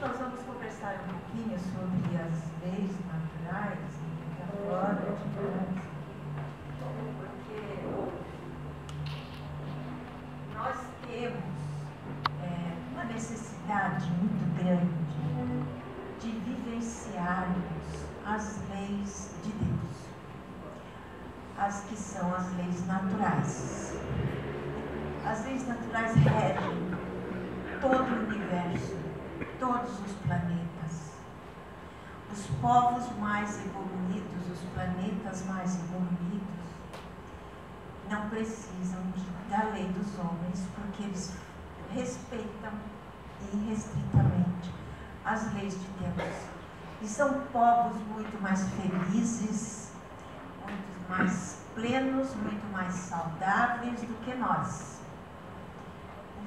nós vamos conversar um pouquinho sobre as leis naturais e metafóricas, porque nós temos uma necessidade muito grande de vivenciarmos as leis de Deus, as que são as leis naturais. As leis naturais regem todo o universo, todos os planetas. Os povos mais evoluídos, os planetas mais evoluídos, não precisam da lei dos homens, porque eles respeitam irrestritamente as leis de Deus. E são povos muito mais felizes, muito mais plenos, muito mais saudáveis do que nós.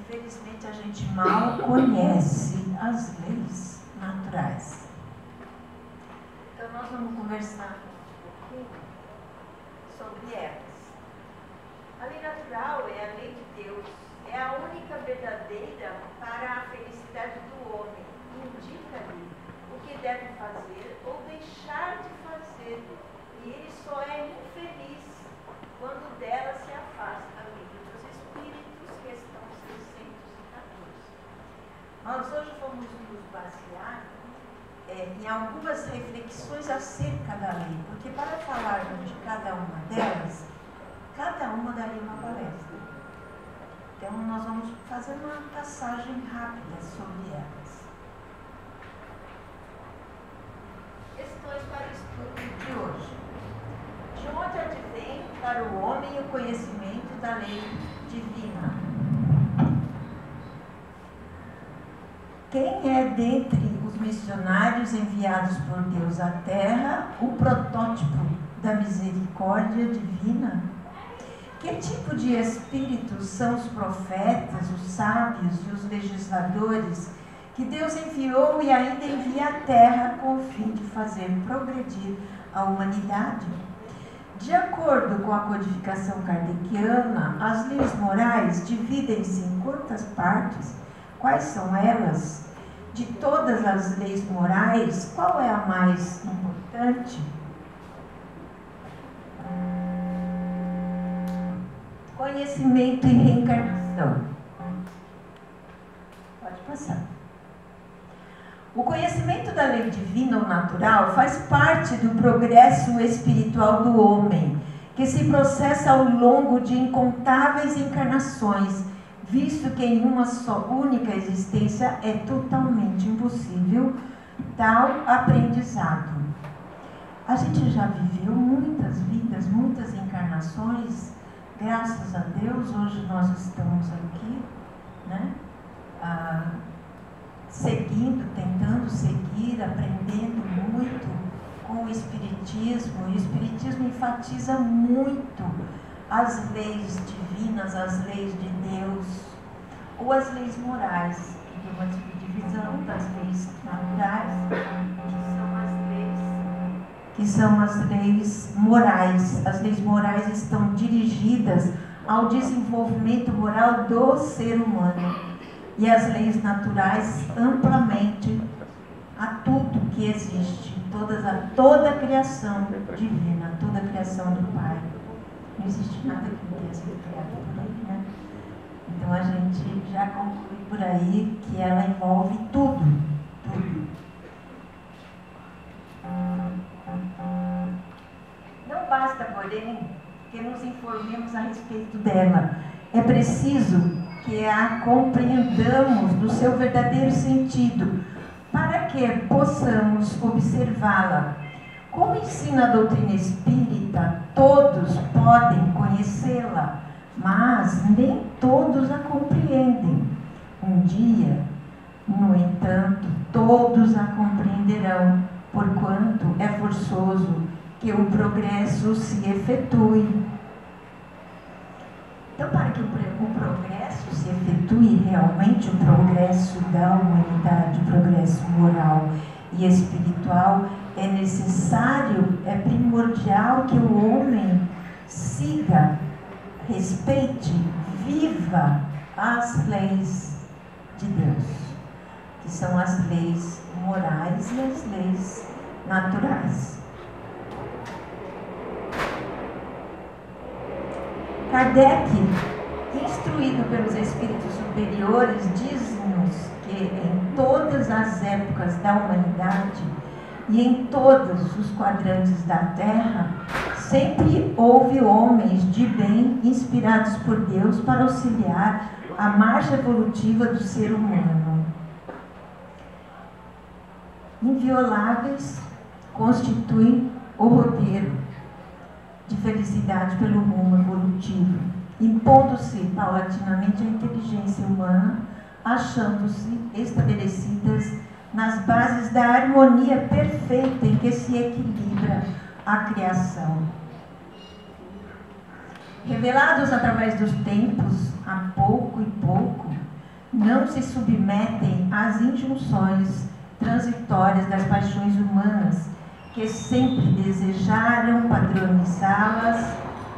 Infelizmente, a gente mal conhece as leis naturais. Então, nós vamos conversar um pouquinho sobre elas. A lei natural é a lei de Deus, é a única verdadeira para a felicidade do homem. Indica-lhe o que deve fazer ou deixar de fazer, e ele só é infeliz quando dela se afasta. Livro dos Espíritos, questão 614. Nós hoje vamos nos basear em algumas reflexões acerca da lei, porque para falarmos de cada uma delas, cada uma daria uma palestra. Então, nós vamos fazer uma passagem rápida sobre elas. Questões para o estudo de hoje. De onde advém para o homem o conhecimento da lei divina? Quem é dentre os missionários enviados por Deus à Terra o protótipo da misericórdia divina? Que tipo de espíritos são os profetas, os sábios e os legisladores que Deus enviou e ainda envia à Terra com o fim de fazer progredir a humanidade? De acordo com a codificação kardeciana, as leis morais dividem-se em quantas partes? Quais são elas? De todas as leis morais, qual é a mais importante? Conhecimento e reencarnação. Pode passar. O conhecimento da lei divina ou natural faz parte do progresso espiritual do homem, que se processa ao longo de incontáveis encarnações, visto que em uma só única existência é totalmente impossível tal aprendizado. A gente já viveu muitas vidas, muitas encarnações. Graças a Deus, hoje nós estamos aqui, né? Seguindo, tentando seguir, aprendendo muito com o Espiritismo. E o Espiritismo enfatiza muito as leis divinas, as leis de Deus, ou as leis morais, que é uma subdivisão das leis naturais, que são as leis morais. As leis morais estão dirigidas ao desenvolvimento moral do ser humano, e as leis naturais amplamente a tudo que existe, toda a criação divina, toda a criação do Pai. Não existe nada que não tenha sido criado por Ele, né? Então a gente já conclui por aí que ela envolve tudo, tudo. Não basta, porém, que nos informemos a respeito dela. É preciso que a compreendamos no seu verdadeiro sentido, para que possamos observá-la. Como ensina a doutrina espírita, todos podem conhecê-la, mas nem todos a compreendem. Um dia, no entanto, todos a compreenderão, porquanto é forçoso que o progresso se efetue. Então, para que o progresso se efetue realmente, o progresso da humanidade, o progresso moral e espiritual, é necessário, é primordial que o homem siga, respeite, viva as leis de Deus. que são as leis morais e as leis naturais. Kardec, instruído pelos espíritos superiores, diz-nos que em todas as épocas da humanidade e em todos os quadrantes da Terra, sempre houve homens de bem inspirados por Deus para auxiliar a marcha evolutiva do ser humano. Invioláveis constituem o roteiro de felicidade pelo rumo evolutivo, impondo-se paulatinamente a inteligência humana, achando-se estabelecidas nas bases da harmonia perfeita em que se equilibra a criação. Revelados através dos tempos, a pouco e pouco, não se submetem às injunções transitórias das paixões humanas, que sempre desejaram padronizá-las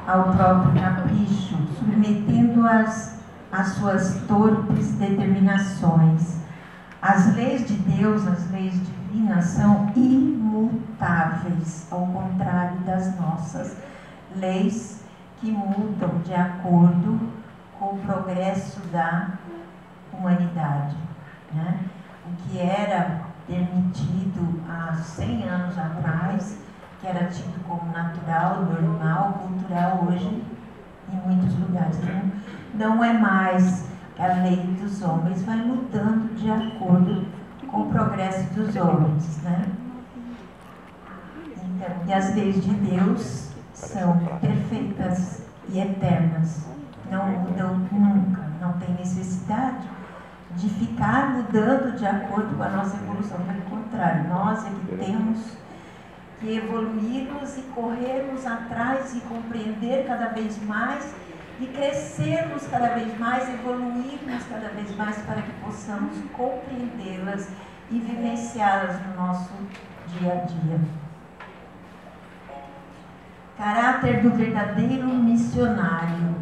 ao próprio capricho, submetendo-as às suas torpes determinações. As leis de Deus, as leis divinas, são imutáveis, ao contrário das nossas leis, que mudam de acordo com o progresso da humanidade, né? O que era permitido há 100 anos atrás, que era tido como natural, normal, cultural, hoje, em muitos lugares, não é mais. A lei dos homens vai mudando de acordo com o progresso dos homens, né? Então, e as leis de Deus são perfeitas e eternas, não mudam nunca, não tem necessidade de ficar mudando de acordo com a nossa evolução. Pelo contrário, nós é que temos que evoluirmos e corrermos atrás e compreender cada vez mais e crescermos cada vez mais, evoluirmos cada vez mais para que possamos compreendê-las e vivenciá-las no nosso dia a dia. Caráter do verdadeiro missionário.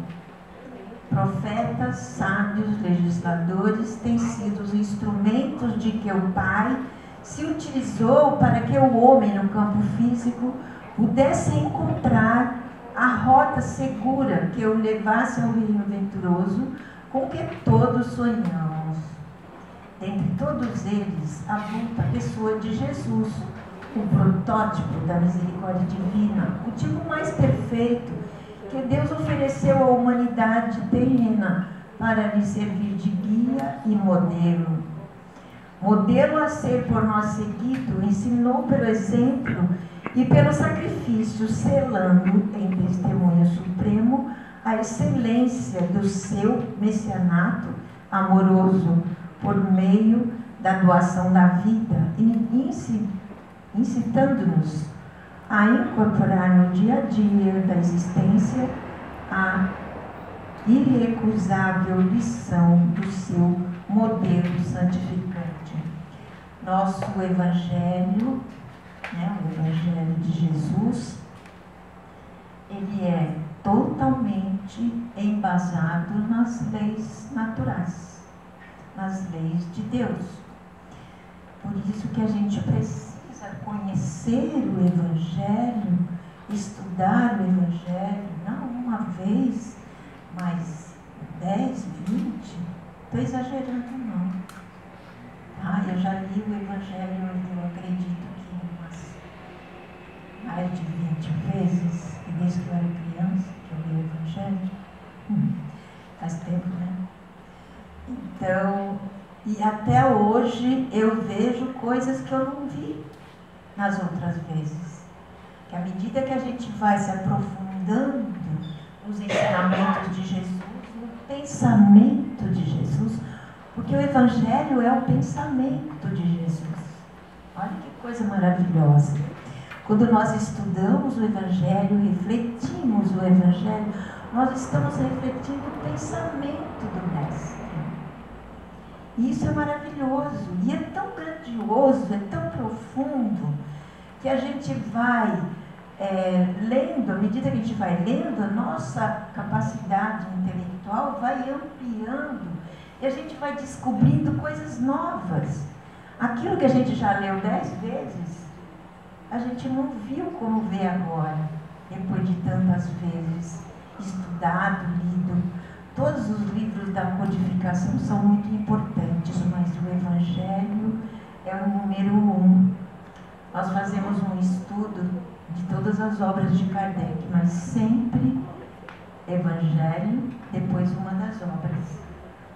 Profetas, sábios, legisladores têm sido os instrumentos de que o Pai se utilizou para que o homem no campo físico pudesse encontrar a rota segura que o levasse ao reino venturoso com que todos sonhamos. Dentre todos eles, avulta a pessoa de Jesus, o protótipo da misericórdia divina, o tipo mais perfeito que Deus ofereceu à humanidade terrena para lhe servir de guia e modelo. Modelo a ser por nós seguido, ensinou pelo exemplo e pelo sacrifício, selando em testemunho supremo a excelência do seu messianato amoroso por meio da doação da vida, incitando-nos a incorporar no dia a dia da existência a irrecusável lição do seu modelo santificante. Nosso Evangelho, né, o Evangelho de Jesus, ele é totalmente embasado nas leis naturais, nas leis de Deus. Por isso que a gente precisa conhecer o Evangelho, estudar o Evangelho, não uma vez, mas 10, 20, estou exagerando não. Eu já li o Evangelho, eu acredito que umas mais de 20 vezes, desde que eu era criança, que eu li o Evangelho. Faz tempo, né? Então, e até hoje eu vejo coisas que eu não vi nas outras vezes. Que à medida que a gente vai se aprofundando nos ensinamentos de Jesus, no pensamento de Jesus, porque o Evangelho é o pensamento de Jesus. Olha que coisa maravilhosa. Quando nós estudamos o Evangelho, refletimos o Evangelho, nós estamos refletindo o pensamento do Mestre. E isso é maravilhoso, e é tão grandioso, é tão profundo, que a gente vai lendo, à medida que a gente vai lendo, a nossa capacidade intelectual vai ampliando, e a gente vai descobrindo coisas novas. aquilo que a gente já leu 10 vezes, a gente não viu como vê agora, depois de tantas vezes estudado, lido. Todos os livros da codificação são muito importantes, mas o Evangelho é o número 1. Nós fazemos um estudo de todas as obras de Kardec, mas sempre Evangelho, depois uma das obras.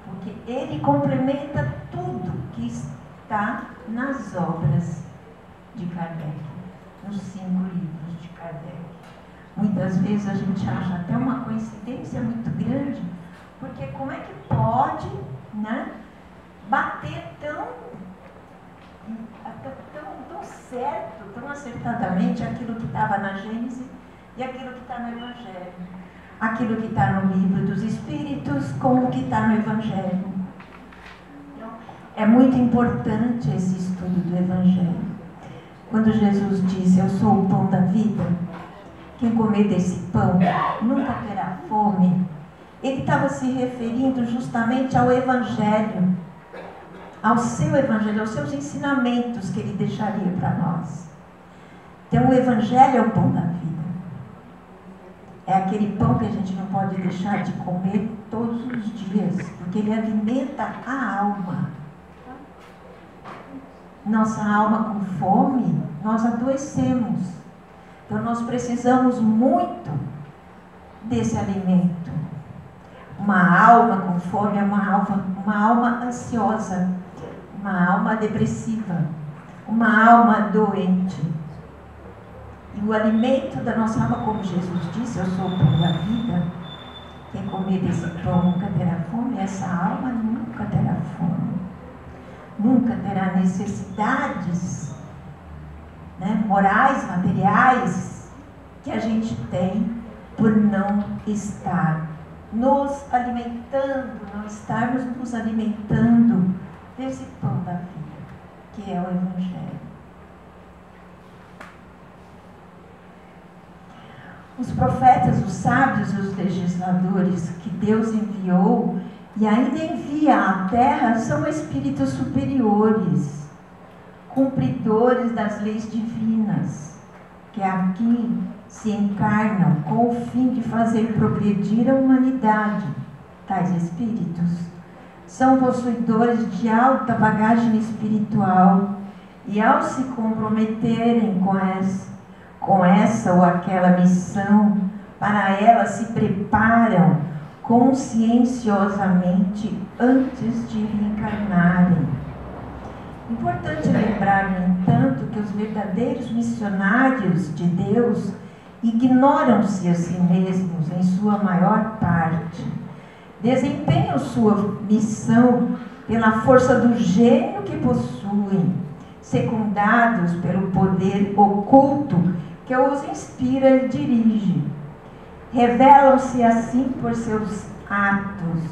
Porque ele complementa tudo que está nas obras de Kardec, nos 5 livros de Kardec. Muitas vezes a gente acha até uma coincidência muito grande, porque como é que pode, né, bater tão certo, tão acertadamente aquilo que estava na Gênese e aquilo que está no Evangelho, aquilo que está no Livro dos Espíritos com o que está no Evangelho. Então, é muito importante esse estudo do Evangelho. Quando Jesus disse, eu sou o pão da vida, quem comer desse pão nunca terá fome, ele estava se referindo justamente ao Evangelho, ao seu Evangelho, aos seus ensinamentos que ele deixaria para nós. Então o Evangelho é o pão da vida. É aquele pão que a gente não pode deixar de comer todos os dias, porque ele alimenta a alma. Nossa alma com fome, nós adoecemos. Então nós precisamos muito desse alimento. Uma alma com fome é uma alma ansiosa, uma alma depressiva, uma alma doente. E o alimento da nossa alma, como Jesus disse, eu sou o pão da vida, quem comer desse pão nunca terá fome, essa alma nunca terá fome, nunca terá necessidades, né, morais, materiais, que a gente tem por não estar nos alimentando, não estarmos nos alimentando desse pão da vida, que é o Evangelho. Os profetas, os sábios e os legisladores que Deus enviou e ainda envia à terra são espíritos superiores, cumpridores das leis divinas, que aqui se encarnam com o fim de fazer progredir a humanidade. Tais espíritos são possuidores de alta bagagem espiritual e, ao se comprometerem com essa ou aquela missão, para ela se preparam conscienciosamente antes de reencarnarem. Importante lembrar, no entanto, que os verdadeiros missionários de Deus ignoram-se a si mesmos em sua maior parte. Desempenham sua missão pela força do gênio que possuem, secundados pelo poder oculto que os inspira e dirige. Revelam-se assim por seus atos,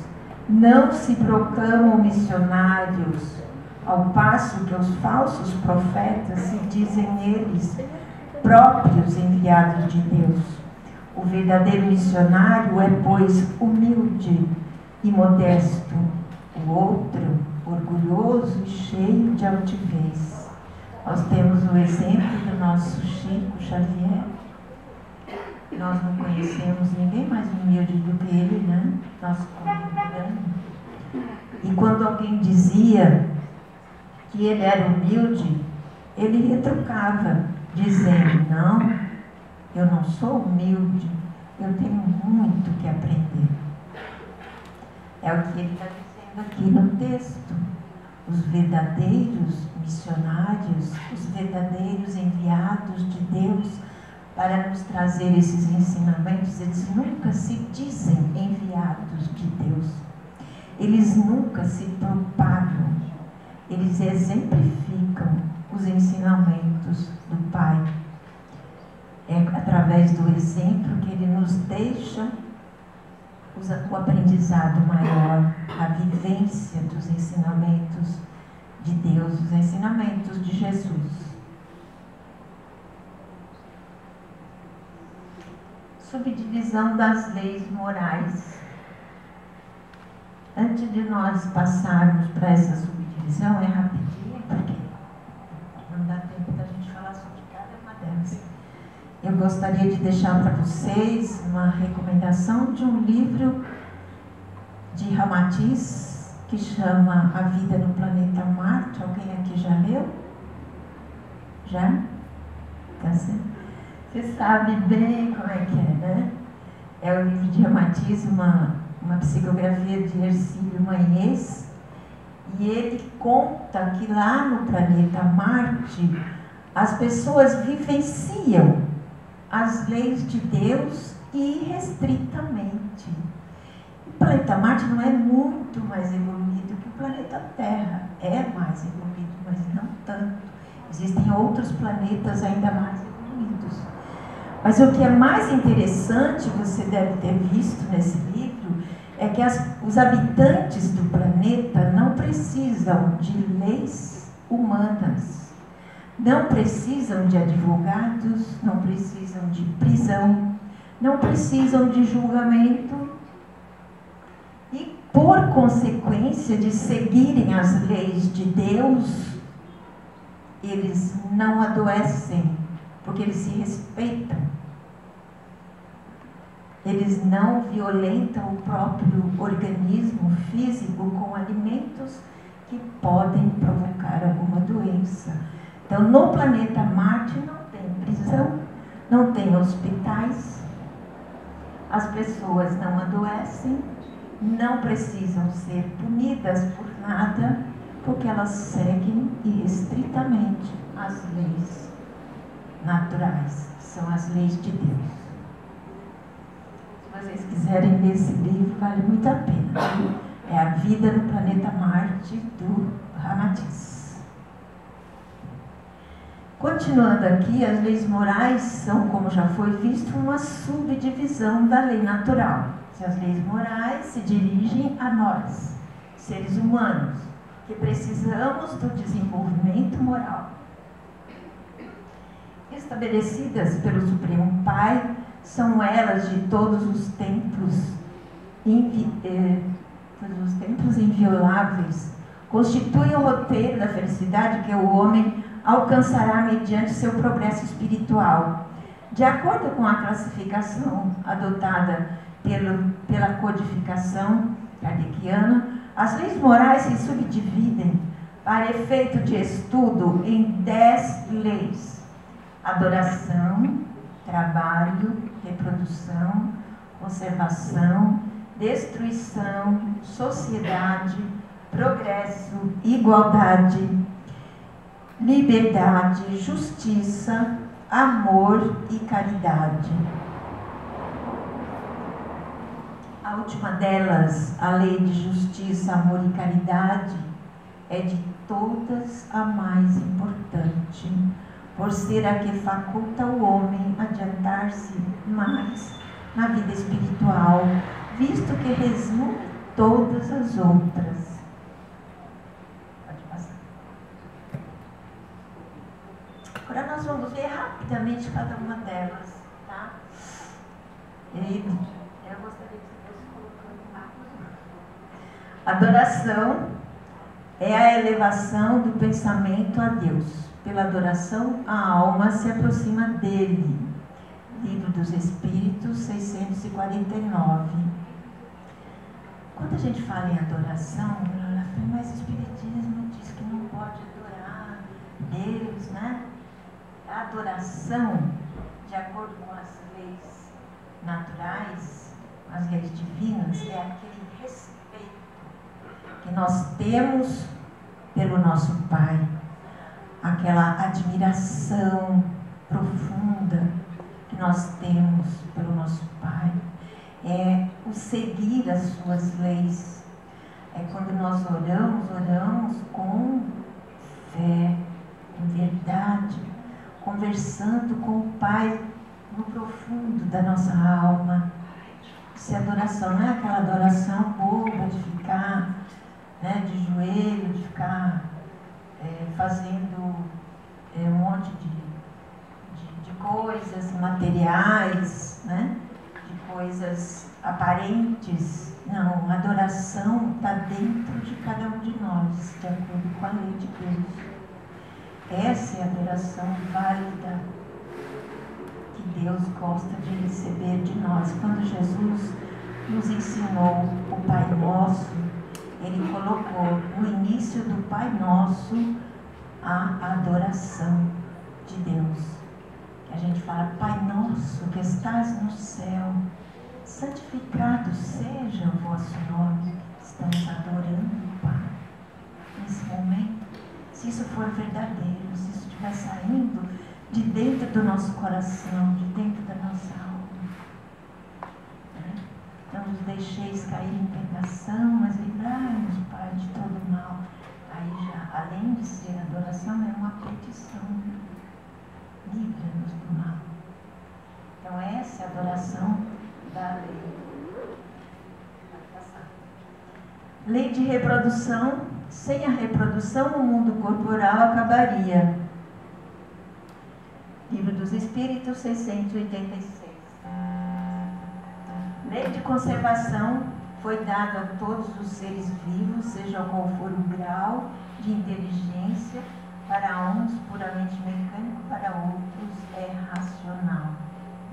não se proclamam missionários, ao passo que os falsos profetas se dizem eles próprios enviados de Deus. O verdadeiro missionário é, pois, humilde e modesto, o outro, orgulhoso e cheio de altivez. Nós temos o exemplo do nosso Chico Xavier. Nós não conhecemos ninguém mais humilde do que ele, né? Nosso contemporâneo. E quando alguém dizia que ele era humilde, ele retrucava, dizendo, não, eu não sou humilde, eu tenho muito que aprender. É o que ele está dizendo aqui no texto. Os verdadeiros missionários, os verdadeiros enviados de Deus para nos trazer esses ensinamentos, eles nunca se dizem enviados de Deus. Eles nunca se propagam. Eles exemplificam os ensinamentos do Pai. É através do exemplo que ele nos deixa o aprendizado maior, a vivência dos ensinamentos de Deus, os ensinamentos de Jesus. Subdivisão das leis morais. Antes de nós passarmos para essa subdivisão, é rapidinho, porque eu gostaria de deixar para vocês uma recomendação de um livro de Ramatiz, que chama A Vida no Planeta Marte. Alguém aqui já leu? Já? Tá certo. Você sabe bem como é que é, né? É o livro de Ramatiz, uma psicografia de Hercílio Maynès, e ele conta que lá no planeta Marte as pessoas vivenciam as leis de Deus irrestritamente. O planeta Marte não é muito mais evoluído que o planeta Terra. É mais evoluído, mas não tanto. Existem outros planetas ainda mais evoluídos. Mas o que é mais interessante, você deve ter visto nesse livro, é que os habitantes do planeta não precisam de leis humanas, não precisam de advogados, não precisam de prisão, não precisam de julgamento e, por consequência de seguirem as leis de Deus, eles não adoecem, porque eles se respeitam. Eles não violentam o próprio organismo físico com alimentos que podem provocar alguma doença. Então, no planeta Marte não tem prisão, não tem hospitais, as pessoas não adoecem, não precisam ser punidas por nada, porque elas seguem irrestritamente as leis naturais, são as leis de Deus. Se vocês quiserem ler esse livro, vale muito a pena. É A Vida no Planeta Marte, do Ramatiz. Continuando aqui, as leis morais são, como já foi visto, uma subdivisão da lei natural. As leis morais se dirigem a nós, seres humanos, que precisamos do desenvolvimento moral. Estabelecidas pelo Supremo Pai, são elas de todos os tempos invioláveis, constituem o roteiro da felicidade que o homem alcançará mediante seu progresso espiritual. De acordo com a classificação adotada pela codificação kardeciana, as leis morais se subdividem, para efeito de estudo, em 10 leis: adoração, trabalho, reprodução, conservação, destruição, sociedade, progresso, igualdade, liberdade, justiça, amor e caridade. A última delas, a lei de justiça, amor e caridade, é de todas a mais importante, por ser a que faculta o homem adiantar-se mais na vida espiritual, visto que resume todas as outras. Pode passar. Agora nós vamos ver rapidamente cada uma delas, tá? Eu gostaria que você fosse colocando mais. Adoração é a elevação do pensamento a Deus. Pela adoração, a alma se aproxima dele. Livro dos Espíritos, 649. Quando a gente fala em adoração, mas o Espiritismo diz que não pode adorar Deus, né? A adoração, de acordo com as leis naturais, as leis divinas, é aquele respeito que nós temos pelo nosso Pai, aquela admiração profunda que nós temos pelo nosso Pai, é o seguir as suas leis. É quando nós oramos com fé, em verdade, conversando com o Pai no profundo da nossa alma. Isso é adoração, não é aquela adoração boba de ficar, né, de joelho, de ficar fazendo um monte de coisas materiais, né? De coisas aparentes. Não, a adoração está dentro de cada um de nós, de acordo com a lei de Deus. Essa é a adoração válida que Deus gosta de receber de nós. Quando Jesus nos ensinou o Pai Nosso, Ele colocou no início do Pai Nosso a adoração de Deus. Que a gente fala: Pai Nosso que estás no céu, santificado seja o vosso nome. Estamos adorando o Pai. Nesse momento, se isso for verdadeiro, se isso estiver saindo de dentro do nosso coração, de dentro da nossa alma, né? Não nos deixeis cair em tentação, mas livrai-nos, Pai, de todo mal. Aí já, além de ser adoração, é uma petição: livra-nos do mal. Então essa é a adoração da lei. Lei de reprodução. Sem a reprodução, o mundo corporal acabaria. Livro dos Espíritos, 686. Lei de conservação foi dada a todos os seres vivos, seja qual for o grau de inteligência, para uns puramente mecânico, para outros é racional.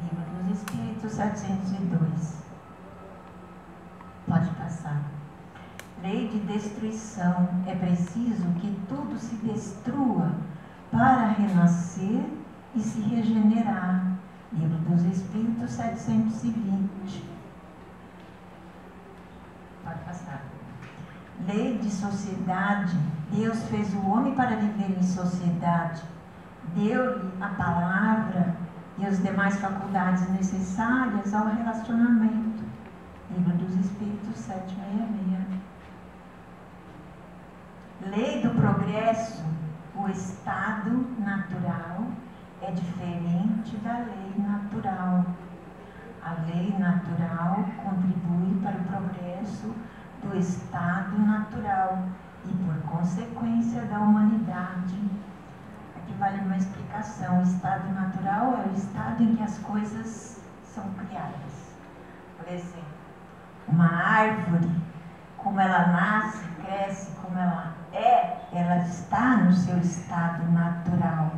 Livro dos Espíritos, 702. Pode passar. Lei de destruição. É preciso que tudo se destrua para renascer e se regenerar. Livro dos Espíritos, 720. Pode passar. Lei de sociedade. Deus fez o homem para viver em sociedade. Deu-lhe a palavra e as demais faculdades necessárias ao relacionamento. Livro dos Espíritos, 766. Lei do progresso. O estado natural é diferente da lei natural. A lei natural contribui para o progresso do estado natural e, por consequência, da humanidade. Aqui vale uma explicação. O estado natural é o estado em que as coisas são criadas. Por exemplo, uma árvore, como ela nasce, cresce, como ela está no seu estado natural.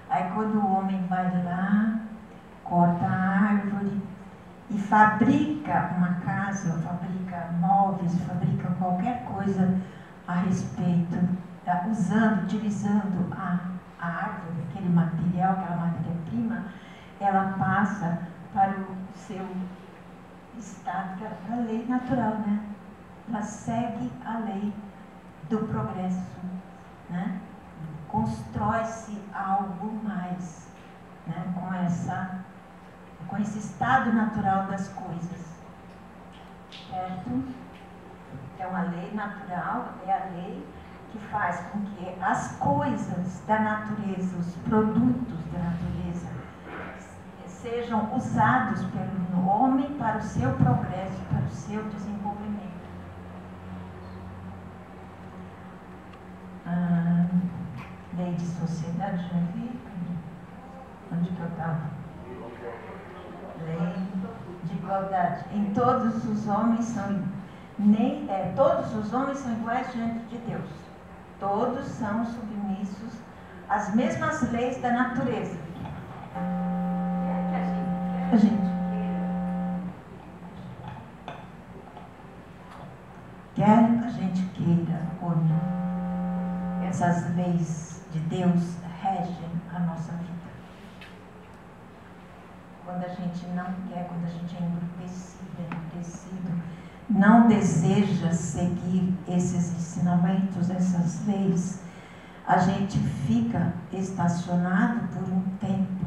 Aí quando o homem vai lá, corta a árvore e fabrica uma casa, fabrica móveis, fabrica qualquer coisa a respeito, utilizando a árvore, aquele material, aquela matéria-prima, ela passa para o seu estado da lei natural, né? Ela segue a lei do progresso, né? Constrói-se algo mais, né? Com esse estado natural das coisas, certo? Então a lei natural é a lei que faz com que as coisas da natureza, os produtos da natureza, sejam usados pelo homem para o seu progresso, para o seu desenvolvimento. Lei de sociedade, já vi? Onde que eu estava? Lei de igualdade. Em todos os homens são todos os homens são iguais diante de Deus. Todos são submissos às mesmas leis da natureza. A gente quer a gente queira ou não, essas leis de Deus regem a nossa vida. Quando a gente não quer, quando a gente é endurecido, não deseja seguir esses ensinamentos, essas leis, a gente fica estacionado por um tempo,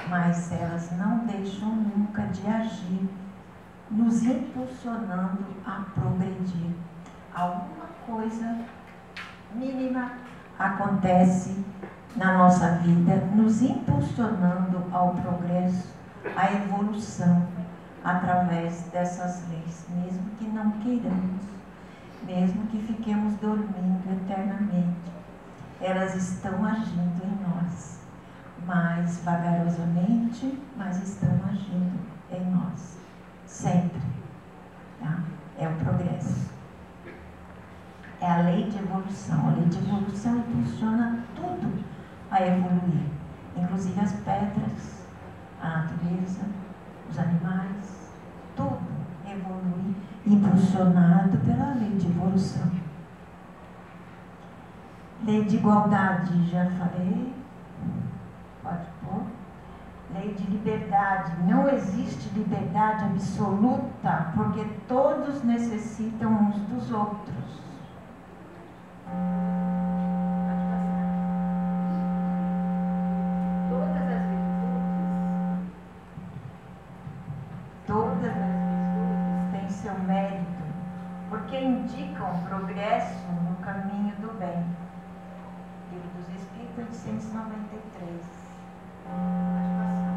mas elas não deixam nunca de agir, nos impulsionando a progredir. Alguma coisa mínima acontece na nossa vida, nos impulsionando ao progresso, à evolução, através dessas leis, mesmo que não queiramos, mesmo que fiquemos dormindo eternamente, elas estão agindo em nós, mais vagarosamente, mas estão agindo em nós, sempre, tá? É o progresso, é a lei de evolução. A lei de evolução impulsiona tudo a evoluir, inclusive as pedras, natureza, os animais, tudo evolui, impulsionado pela lei de evolução. Lei de igualdade, já falei, pode pôr. Lei de liberdade, não existe liberdade absoluta, porque todos necessitam uns dos outros. Todas as virtudes têm seu mérito, porque indicam progresso no caminho do bem. Livro dos Espíritos, 893. Pode passar.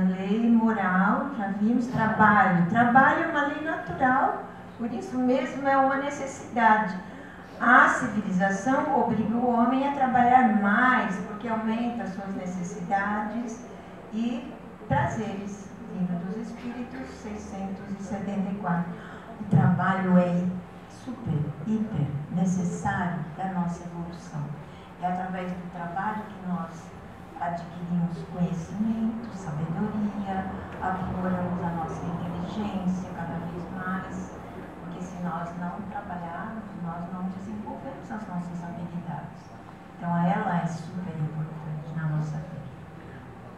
Lei moral, já vimos. Trabalho. Trabalho é uma lei natural, por isso mesmo é uma necessidade. A civilização obriga o homem a trabalhar mais, porque aumenta as suas necessidades e prazeres. Livro dos Espíritos, 674. O trabalho é super, hiper necessário da nossa evolução. É através do trabalho que nós adquirimos conhecimento, sabedoria, aprimoramos a nossa inteligência cada vez mais, porque se nós não trabalharmos, nós não desenvolvemos as nossas habilidades. Então ela é super importante na nossa vida.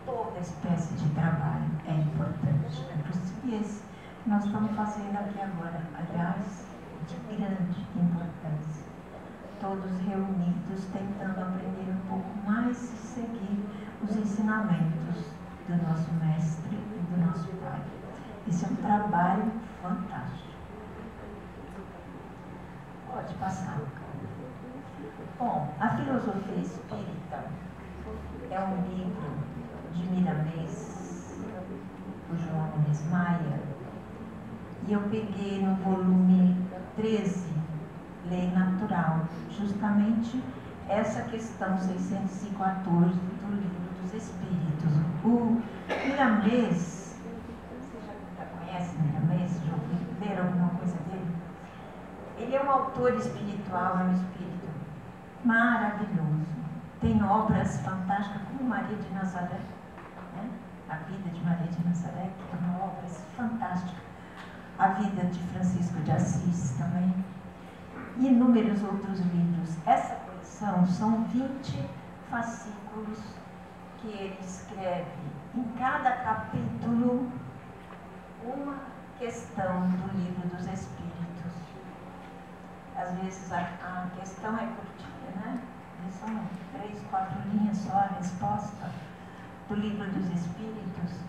Toda espécie de trabalho é importante, inclusive esse que nós estamos fazendo aqui agora, aliás, de grande importância. Todos reunidos tentando aprender um pouco mais e seguir os ensinamentos do nosso mestre e do nosso pai. Esse é um trabalho fantástico. Pode passar. Bom, a filosofia espírita é um livro de Miramês, o João Nunes Maia, e eu peguei no volume 13, Lei Natural, justamente essa questão 614 do Livro dos Espíritos. O Miramês, você já conhece Miramês? Já ouviram alguma coisa dele? Ele é um autor espiritual, é um espírito maravilhoso. Tem obras fantásticas, como Maria de Nazaré, né? A Vida de Maria de Nazaré, que é uma obra fantástica. A Vida de Francisco de Assis também. E inúmeros outros livros. Essa coleção são 20 fascículos que ele escreve. Em cada capítulo, uma questão do Livro dos Espíritos. Às vezes a questão é curtinha, né? São 3, 4 linhas só a resposta. Do Livro dos Espíritos,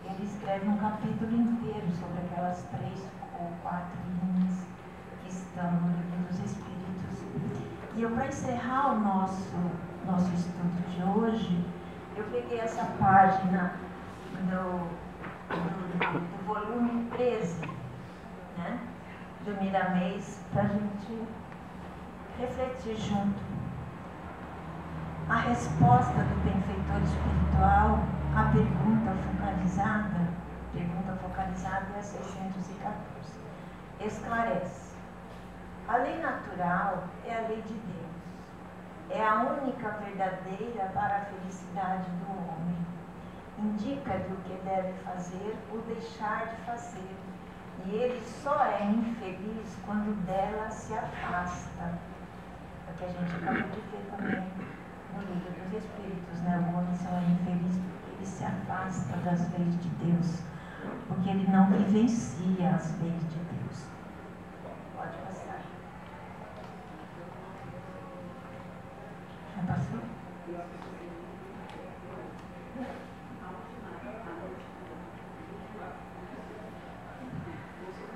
ele escreve um capítulo inteiro sobre aquelas 3 ou 4 linhas que estão no Livro dos Espíritos. E eu, para encerrar o nosso estudo de hoje, eu peguei essa página do volume 13, né, do Miramês, para a gente refletir junto. A resposta do benfeitor espiritual à pergunta focalizada é a 614. Esclarece. A lei natural é a lei de Deus. É a única verdadeira para a felicidade do homem. Indica-lhe o que deve fazer ou deixar de fazer. E ele só é infeliz quando dela se afasta. É o que a gente acabou de ver também no Livro dos Espíritos, né? O homem só é infeliz porque ele se afasta das leis de Deus, porque ele não vivencia as leis de Deus. Pode passar. Já passou?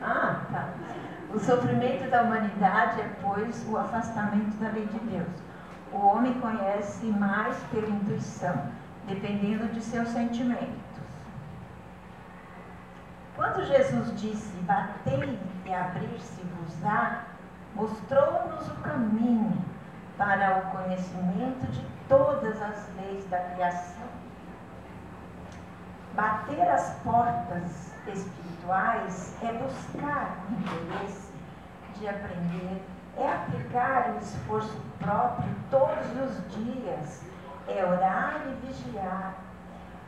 Ah, tá. O sofrimento da humanidade é, pois, o afastamento da lei de Deus. O homem conhece mais pela intuição, dependendo de seus sentimentos. Quando Jesus disse, batei e abrir-se-vos-á, mostrou-nos o caminho para o conhecimento de todas as leis da criação. Bater as portas espirituais é buscar o interesse de aprender, é aplicar o esforço próprio todos os dias, é orar e vigiar.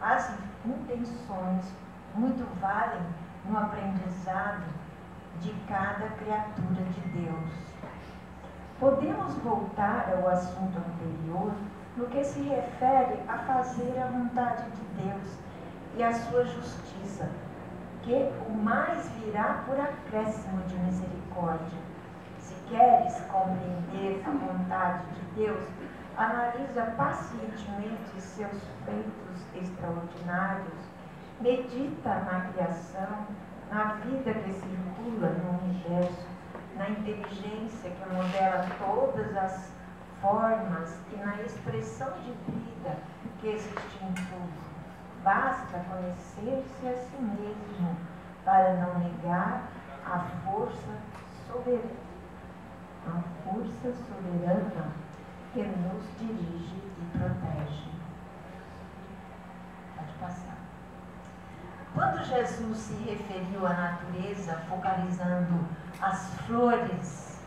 As intenções muito valem no aprendizado de cada criatura de Deus. Podemos voltar ao assunto anterior no que se refere a fazer a vontade de Deus e a sua justiça, que o mais virá por acréscimo de misericórdia. Se queres compreender a vontade de Deus, analisa pacientemente seus feitos extraordinários, medita na criação, na vida que circula no universo, na inteligência que modela todas as formas e na expressão de vida que existe em tudo. Basta conhecer-se a si mesmo para não negar a força soberana que nos dirige e protege. Pode passar. Quando Jesus se referiu à natureza, focalizando as flores,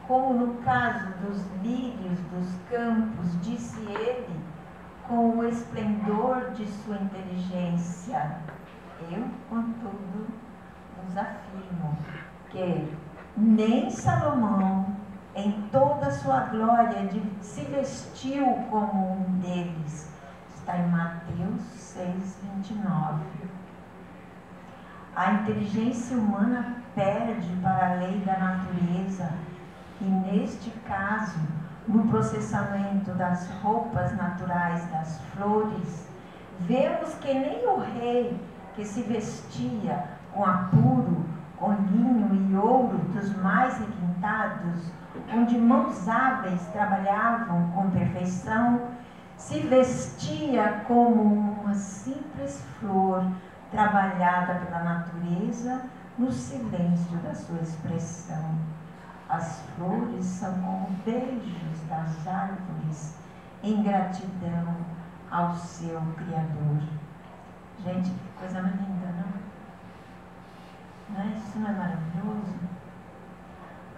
como no caso dos lírios dos campos, disse ele, com o esplendor de sua inteligência: eu, contudo, vos afirmo que nem Salomão, em toda a sua glória, se vestiu como um deles. Está em Mateus 6:29. A inteligência humana perde para a lei da natureza e, neste caso, no processamento das roupas naturais das flores, vemos que nem o rei que se vestia com apuro, com linho e ouro dos mais requintados, onde mãos hábeis trabalhavam com perfeição, se vestia como uma simples flor trabalhada pela natureza no silêncio da sua expressão. As flores são como beijos das árvores em gratidão ao seu Criador. Gente, que coisa mais linda, não é? Isso não é maravilhoso?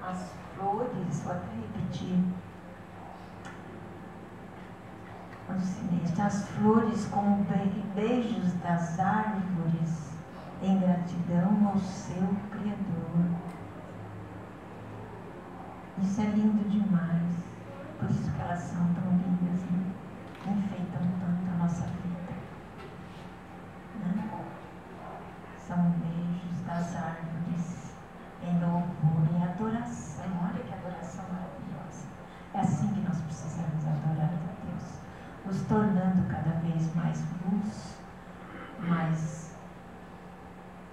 As flores, vou até repetir, no silêncio, as flores como beijos das árvores em gratidão ao seu Criador. Isso é lindo demais, por isso que elas são tão lindas, né? Enfeitam tanto a nossa vida, né? São beijos das árvores em louvor, em adoração. Olha que adoração maravilhosa. É assim que nós precisamos adorar a Deus, nos tornando cada vez mais luz, mais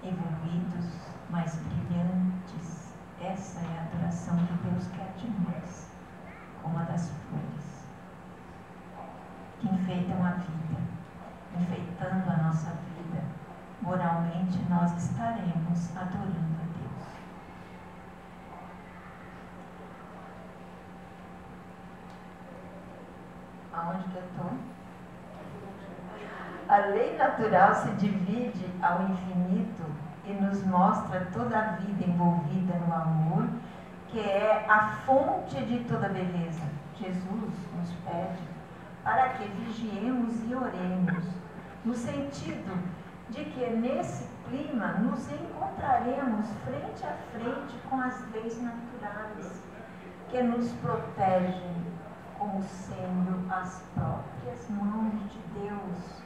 evoluídos, mais brilhantes. Essa é a adoração que Deus quer de nós, como a das flores, que enfeitam a vida. Enfeitando a nossa vida, moralmente nós estaremos adorando a Deus. Aonde que eu estou? A lei natural se divide ao infinito e nos mostra toda a vida envolvida no amor, que é a fonte de toda beleza. Jesus nos pede para que vigiemos e oremos, no sentido de que nesse clima nos encontraremos frente a frente com as leis naturais, que nos protegem como sendo as próprias mãos de Deus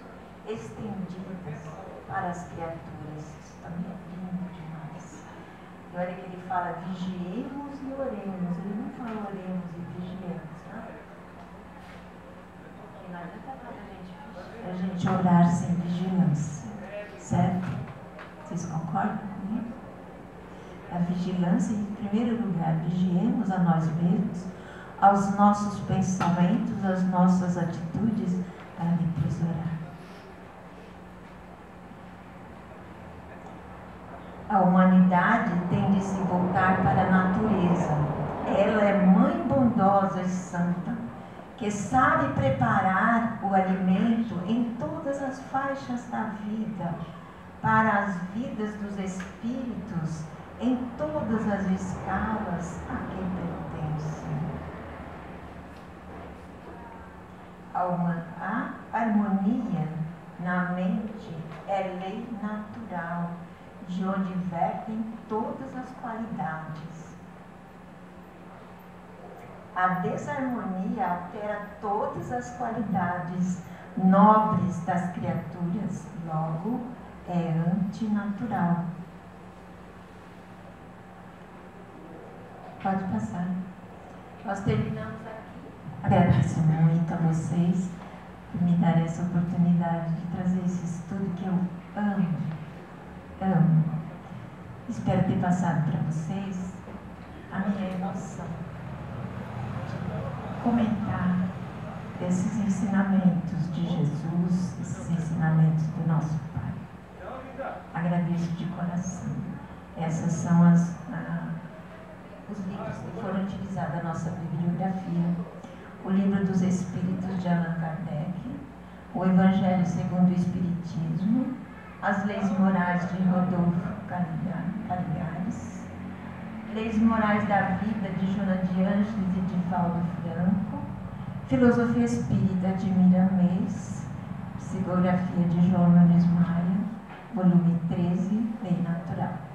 estendidas para as criaturas. Isso também é lindo demais. E olha que ele fala: vigiemos e oremos. Ele não fala oremos e vigiemos, né? Porque não adianta nada a gente orar sem vigilância, certo? Vocês concordam comigo? A vigilância, em primeiro lugar, vigiemos a nós mesmos, aos nossos pensamentos, às nossas atitudes, para depois orar. A humanidade tem de se voltar para a natureza. Ela é mãe bondosa e santa, que sabe preparar o alimento em todas as faixas da vida, para as vidas dos espíritos em todas as escalas a que pertencem. A harmonia na mente é lei natural, de onde vertem todas as qualidades. A desarmonia altera todas as qualidades nobres das criaturas, logo é antinatural. Pode passar. Nós terminamos aqui. Agradeço muito a vocês por me dar essa oportunidade de trazer esse estudo que eu amo. Espero ter passado para vocês a minha emoção de comentar esses ensinamentos de Jesus, esses ensinamentos do nosso Pai. Agradeço de coração. Esses são os livros que foram utilizados na nossa bibliografia. O Livro dos Espíritos de Allan Kardec, o Evangelho segundo o Espiritismo, as Leis Morais de Rodolfo Caligares, Leis Morais da Vida de Joana de Ângeles e de Valdo Franco, Filosofia Espírita de Miramês, Psicografia de João Nunes Maia, volume 13, Lei Natural.